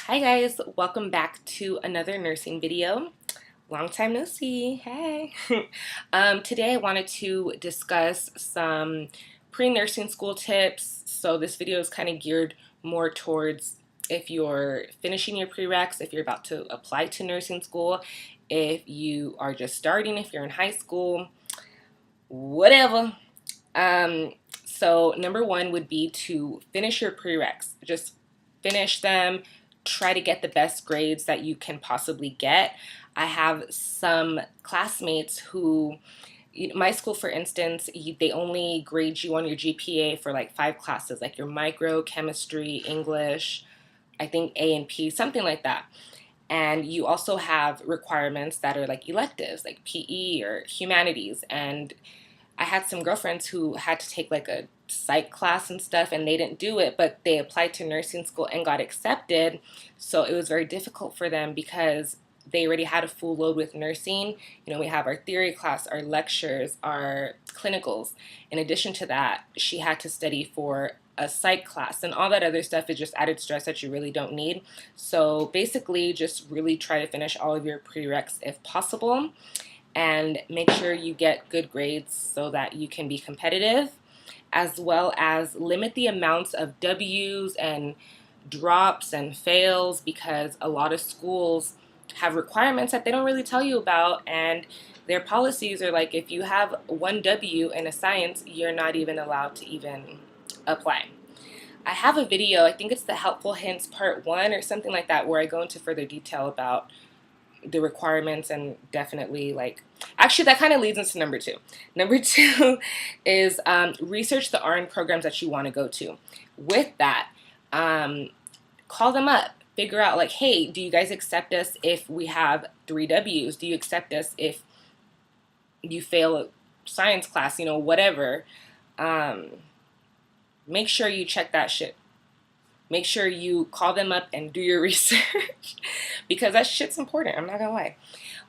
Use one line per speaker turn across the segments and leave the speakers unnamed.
Hi guys, welcome back to another nursing video. Long time no see. Hey. Today I wanted to discuss some pre-nursing school tips. So this video is kind of geared more towards if you're finishing your prereqs, if you're about to apply to nursing school, if you are just starting, if you're in high school, whatever. Um, so number one would be to finish your prereqs. Just finish them. Try to get the best grades that you can possibly get. I have some classmates who, my school, for instance, they only grade you on your GPA for like 5 classes, like your micro, chemistry, English, I think A and P, something like that. And you also have requirements that are like electives, like PE or humanities. And I had some girlfriends who had to take like a psych class and stuff, and they didn't do it, but they applied to nursing school and got accepted. So it was very difficult for them because they already had a full load with nursing. We have our theory class, our lectures, our clinicals. In addition to that, she had to study for a psych class, and all that other stuff is just added stress that you really don't need. So basically, just really try to finish all of your prereqs if possible, and make sure you get good grades so that you can be competitive, as well as limit the amounts of W's and drops and fails, because a lot of schools have requirements that they don't really tell you about, and their policies are like, if you have one W in a science, you're not even allowed to even apply. I have a video, I think it's the helpful hints part 1 or something like that, where I go into further detail about the requirements, and definitely, like, actually that kind of leads into number 2. Number 2 is research the RN programs that you want to go to. With that, call them up, figure out like, hey, do you guys accept us if we have 3 W's? Do you accept us if you fail a science class, whatever. Make sure you check that shit. Make sure you call them up and do your research because that shit's important. I'm not gonna lie.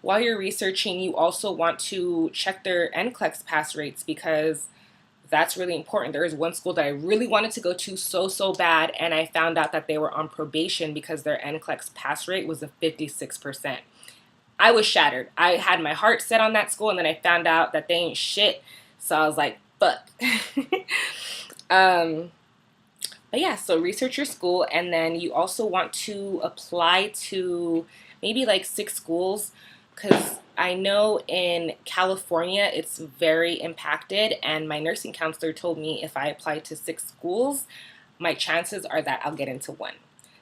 While you're researching, you also want to check their NCLEX pass rates, because that's really important. There is one school that I really wanted to go to so bad, and I found out that they were on probation because their NCLEX pass rate was a 56%. I was shattered. I had my heart set on that school, and then I found out that they ain't shit. So I was like, fuck. But yeah, so research your school, and then you also want to apply to maybe like 6 schools, because I know in California it's very impacted, and my nursing counselor told me if I apply to 6 schools, my chances are that I'll get into one.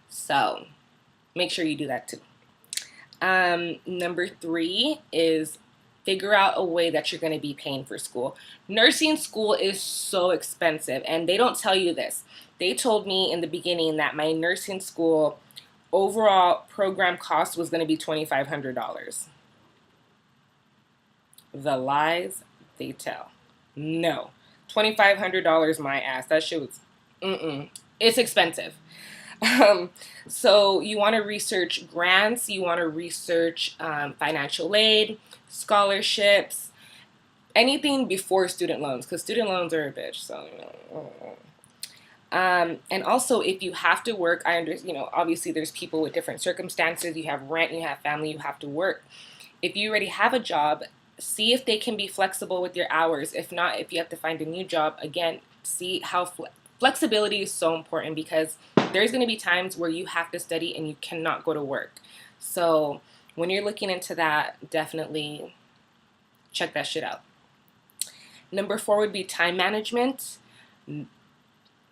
So make sure you do that too. Number 3 is figure out a way that you're going to be paying for school. Nursing school is so expensive, and they don't tell you this. They told me in the beginning that my nursing school overall program cost was going to be $2,500. The lies they tell. No. $2,500 my ass. That shit was, it's expensive. So you want to research grants, you want to research financial aid, scholarships, anything before student loans, because student loans are a bitch. So, and also, if you have to work, I understand, obviously there's people with different circumstances. You have rent, you have family, you have to work. If you already have a job, see if they can be flexible with your hours. If not, if you have to find a new job, again, see how flexibility is so important, because there's going to be times where you have to study and you cannot go to work. So when you're looking into that, definitely check that shit out. Number 4 would be time management.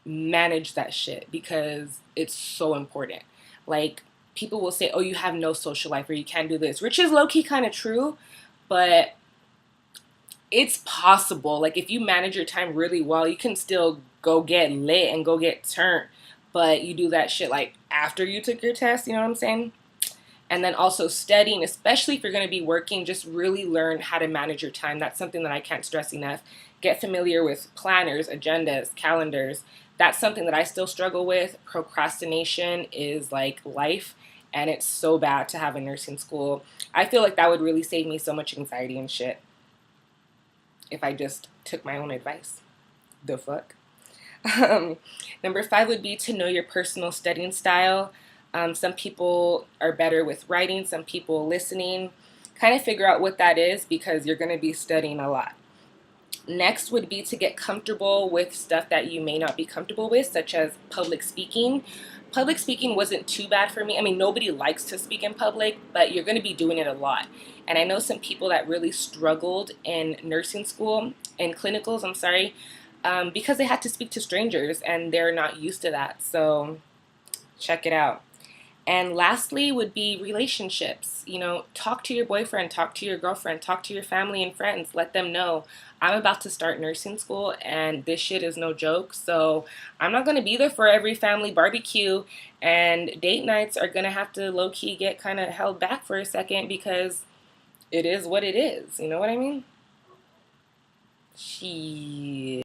Manage that shit, because it's so important. Like, people will say, oh, you have no social life, or you can't do this, which is low-key kind of true, but it's possible. Like, if you manage your time really well, you can still go get lit and go get turned, but you do that shit like after you took your test, you know what I'm saying? And then also studying, especially if you're going to be working, just really learn how to manage your time. That's something that I can't stress enough. Get familiar with planners, agendas, calendars. That's something that I still struggle with. Procrastination is like life, and it's so bad to have in nursing school. I feel like that would really save me so much anxiety and shit if I just took my own advice. The fuck? Number 5 would be to know your personal studying style. Some people are better with writing, some people listening. Kind of figure out what that is because you're going to be studying a lot. Next would be to get comfortable with stuff that you may not be comfortable with, such as public speaking. Public speaking wasn't too bad for me. I mean, nobody likes to speak in public, but you're going to be doing it a lot. And I know some people that really struggled in nursing school, in clinicals, I'm sorry, because they had to speak to strangers and they're not used to that. So check it out. And lastly would be relationships. You know, talk to your boyfriend, talk to your girlfriend, talk to your family and friends. Let them know I'm about to start nursing school and this shit is no joke. So I'm not going to be there for every family barbecue, and date nights are going to have to low key get kind of held back for a second because it is what it is. You know what I mean? She